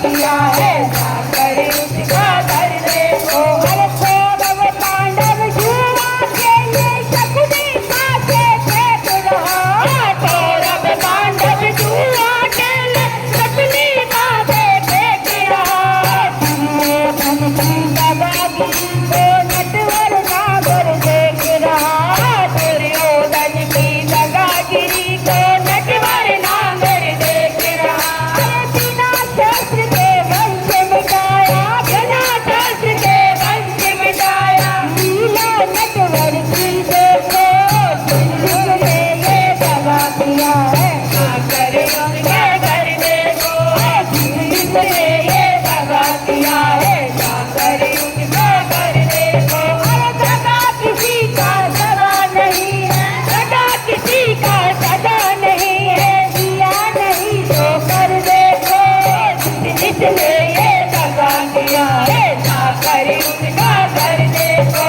किया है, जाकर उसका घर देखो। अरे कौरव पांडव जुआ खेले, शकुनी पासे फेंक रहा। कौरव पांडव जुआ खेले, शकुनी पासे फेंक रहा। दुर्योधन की दादागिरी को नटवर नागर देख रहा। दुर्योधन की दादागिरी को नटवर नागर देख रहा। बिना शस्त्र के वंश मिटाया, बिना शस्त्र के वंश मिटाया। लीला नटवर की देखो, जिसने ये दगा किया है, जाकर उनके घर देखो। जिसने ये दगा किया है, जाकर उनके घर देखो। अरे दगा किसी का सगा नहीं है, दगा किसी का सगा नहीं है। दिया नहीं तो कर देखो, जिसने ये दगा किया है, जाकर उनका घर देखो।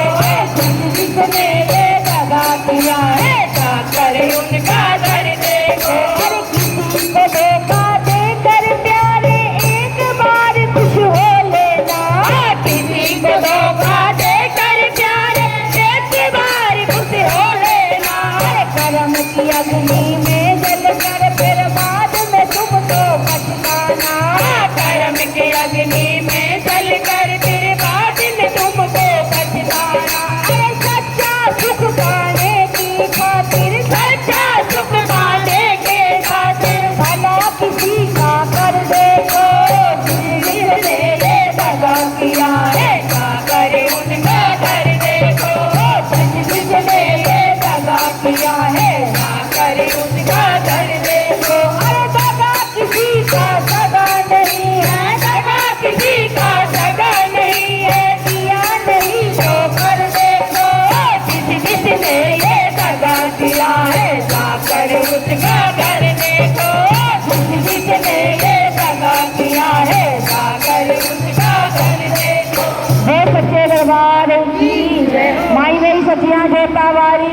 जिसने ये दगा किया है, जाकर उनका घर देखो। अरे किसी को धोखा देकर प्यारे एक बार खुश हो लेना। किसी को धोखा देकर प्यारे एक बार खुश हो लेना। कर्म की अग्नि में जलकर फिर बाद में तुमको पछताना। कर्म की अग्नि में जलकर फिर बाद में तुमको पछताना। अरे सच्चा सुख पाने की खातिर, सच्चा सुख पाने के खातिर भला किसी का कर देखो। जिसने ये दगा किया है, जाकर उनका घर देखो। जिसने ये दगा किया है, जाकर उनका घर देखो। अरे दगा किसी का सगा नहीं है, दगा किसी का सगा नहीं है। दिया नहीं तो कर देखो, जिसने ये दगा किया है, जाकर उसका घर देखो। जिसने ये दगा किया है, जाकर उसका घर देखो। हे सच्चे दरबार की माई नहीं सचिया जोता वारी।